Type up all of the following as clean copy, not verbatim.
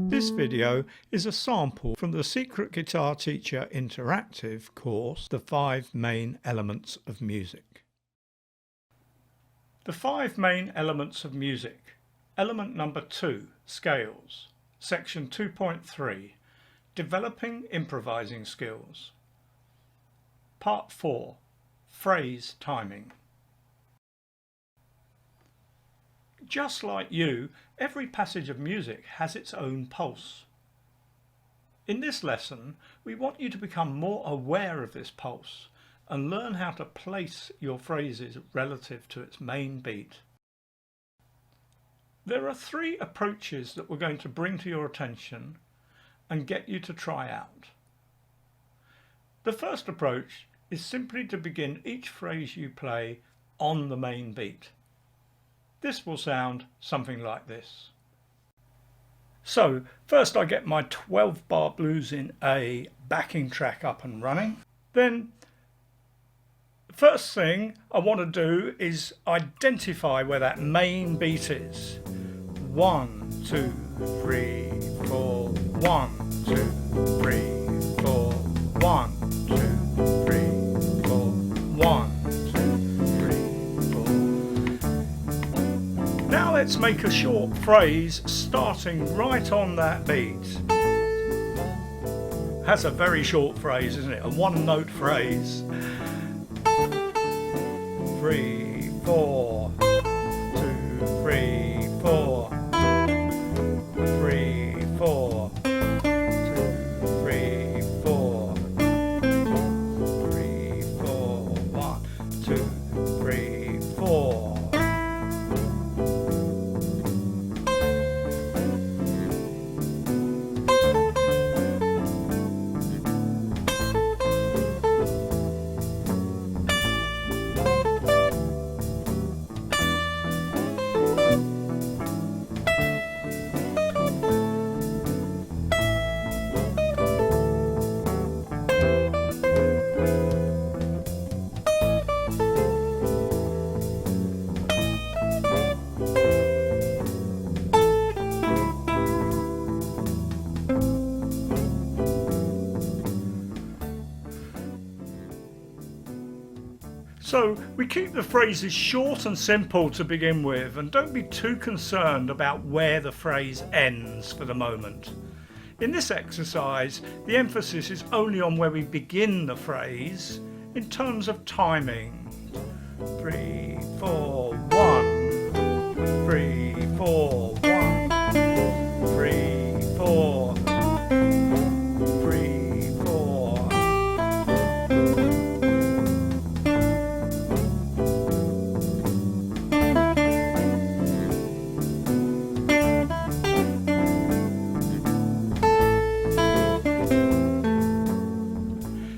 This video is a sample from the Secret Guitar Teacher Interactive course, The 5 Main Elements of Music. The 5 main elements of music. Element number 2, Scales. Section 2.3, Developing Improvising Skills. Part 4, Phrase Timing. Just like you, every passage of music has its own pulse. In this lesson, we want you to become more aware of this pulse and learn how to place your phrases relative to its main beat. There are 3 approaches that we're going to bring to your attention and get you to try out. The first approach is simply to begin each phrase you play on the main beat. This will sound something like this. So first I get my 12-bar blues in A backing track up and running. Then first thing I want to do is identify where that main beat is. 1, 2, 3, 4, 1, 2, 3, 4, 1, 2, 3, 4, 1, 2, 3, 4. Now let's make a short phrase starting right on that beat. That's a very short phrase, isn't it? A one-note phrase. 3, 4, 2, 3, 4. 3, 4, 2, 3, 4, 3, 4, 1, 2, 3, 4. So we keep the phrases short and simple to begin with, and don't be too concerned about where the phrase ends for the moment. In this exercise, the emphasis is only on where we begin the phrase in terms of timing. 3, 4, 1, 3, 4, 1, 3, 4, 3, 4.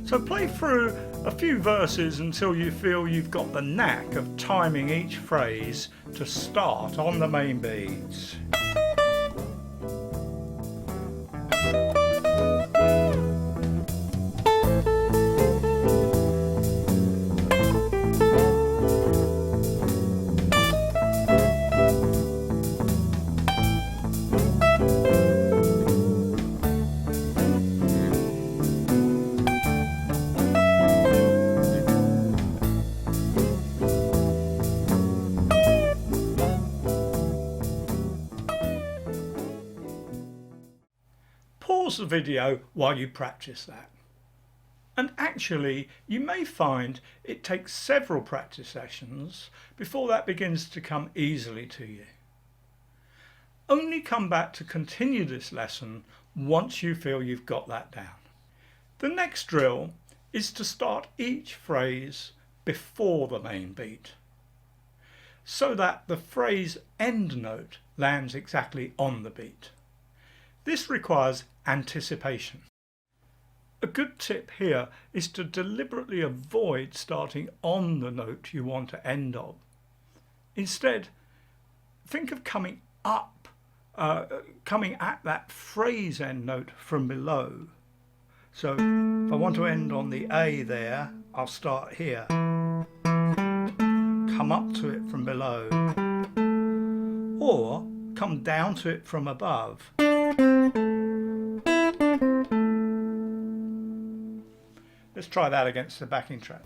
So play through a few verses until you feel you've got the knack of timing each phrase to start on the main beat. Pause the video while you practice that. And actually, you may find it takes several practice sessions before that begins to come easily to you. Only come back to continue this lesson once you feel you've got that down. The next drill is to start each phrase before the main beat, so that the phrase end note lands exactly on the beat. This requires anticipation. A good tip here is to deliberately avoid starting on the note you want to end on. Instead, think of coming up, coming at that phrase end note from below. So if I want to end on the A there, I'll start here, come up to it from below, or come down to it from above. Let's try that against the backing track.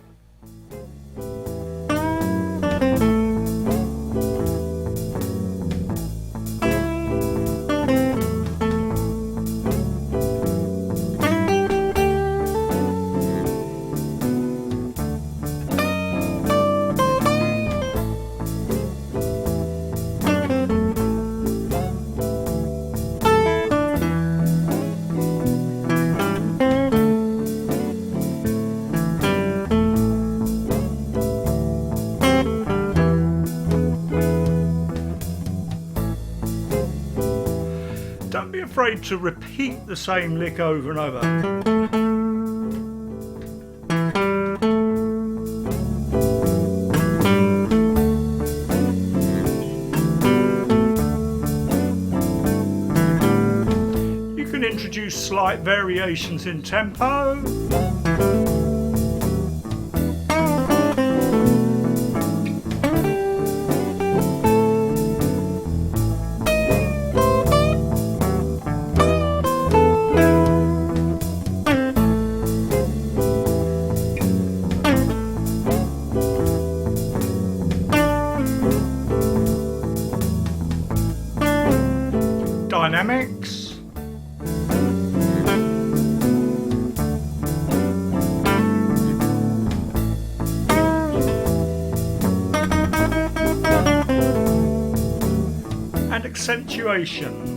Don't be afraid to repeat the same lick over and over. You can introduce slight variations in tempo. Dynamics. And accentuation.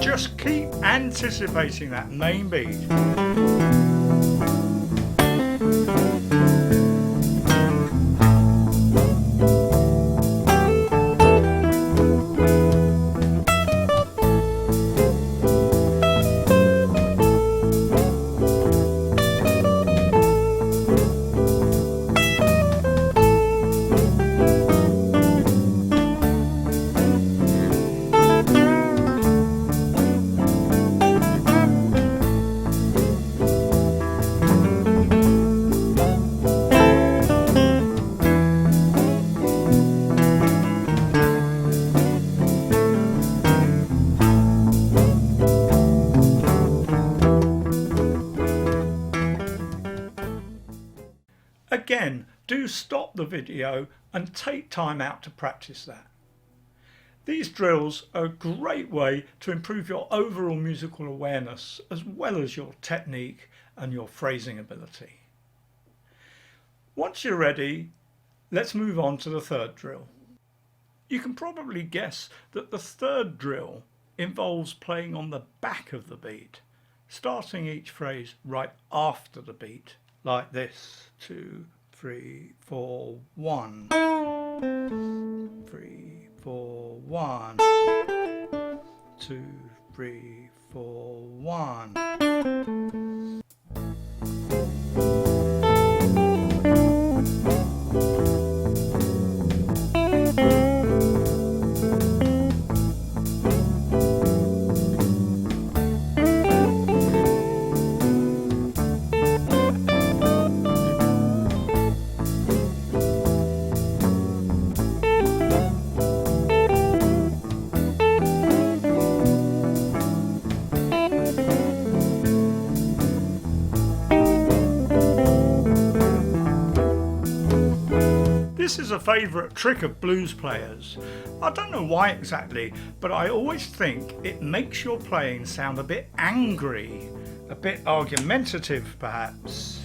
Just keep anticipating that main beat. Again, do stop the video and take time out to practice that. These drills are a great way to improve your overall musical awareness as well as your technique and your phrasing ability. Once you're ready, let's move on to the third drill. You can probably guess that the third drill involves playing on the back of the beat, starting each phrase right after the beat, like this. 2, 3, 4, 1. 3, 4, 1. 2, 3, 4, 1. This is a favourite trick of blues players. I don't know why exactly, but I always think it makes your playing sound a bit angry, a bit argumentative perhaps.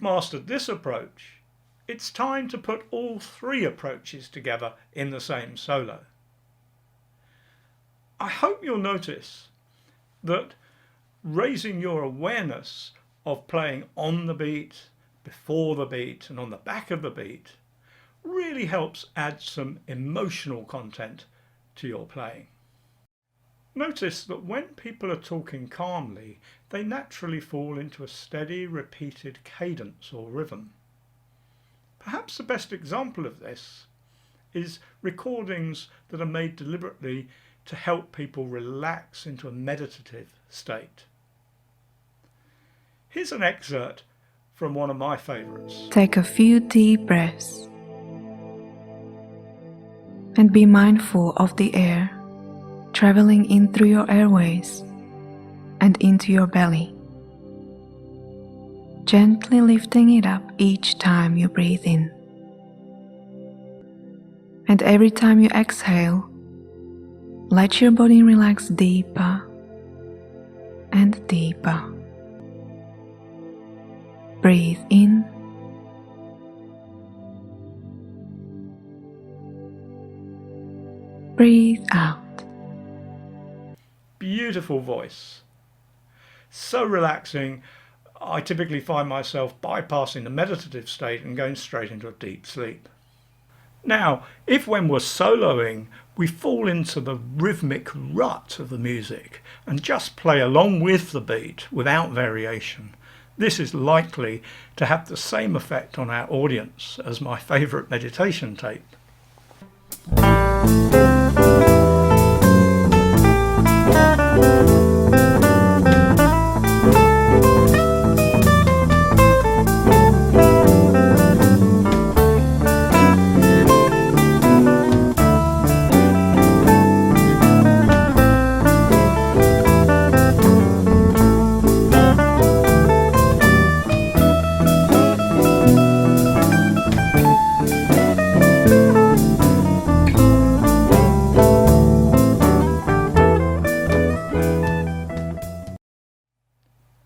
mastered this approach, it's time to put all three approaches together in the same solo. I hope you'll notice that raising your awareness of playing on the beat, before the beat and on the back of the beat really helps add some emotional content to your playing. Notice that when people are talking calmly, they naturally fall into a steady, repeated cadence or rhythm. Perhaps the best example of this is recordings that are made deliberately to help people relax into a meditative state. Here's an excerpt from one of my favourites. Take a few deep breaths and be mindful of the air traveling in through your airways and into your belly, gently lifting it up each time you breathe in. And every time you exhale, let your body relax deeper and deeper. Breathe in breathe out. Beautiful voice. So relaxing, I typically find myself bypassing the meditative state and going straight into a deep sleep. Now, if when we're soloing, we fall into the rhythmic rut of the music and just play along with the beat without variation, this is likely to have the same effect on our audience as my favourite meditation tape.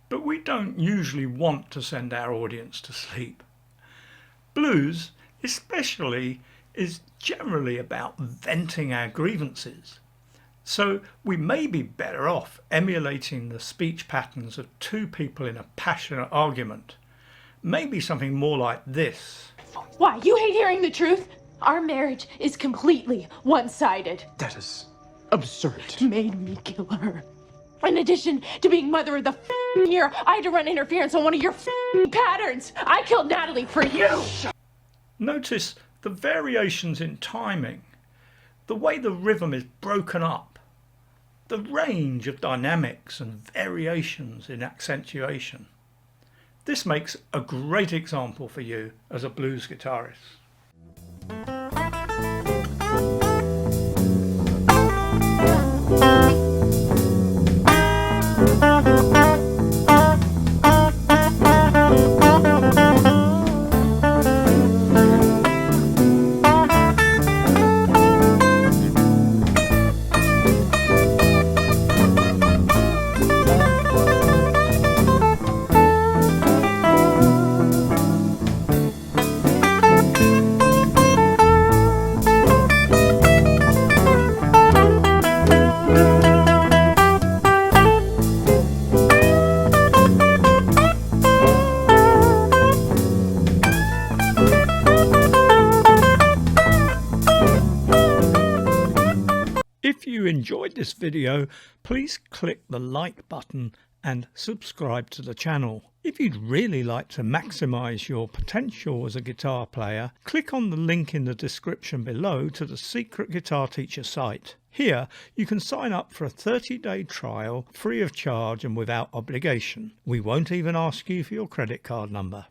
But we don't usually want to send our audience to sleep. Blues, especially, is generally about venting our grievances. So we may be better off emulating the speech patterns of two people in a passionate argument. Maybe something more like this. Why, you hate hearing the truth? Our marriage is completely one-sided. That is absurd. Made me kill her. In addition to being mother of the year, I had to run interference on one of your patterns. I killed Natalie for you. Notice the variations in timing, the way the rhythm is broken up, the range of dynamics and variations in accentuation. This makes a great example for you as a blues guitarist. If you enjoyed this video, please click the like button and subscribe to the channel. If you'd really like to maximize your potential as a guitar player, click on the link in the description below to the Secret Guitar Teacher site. Here you can sign up for a 30-day trial free of charge and without obligation. We won't even ask you for your credit card number.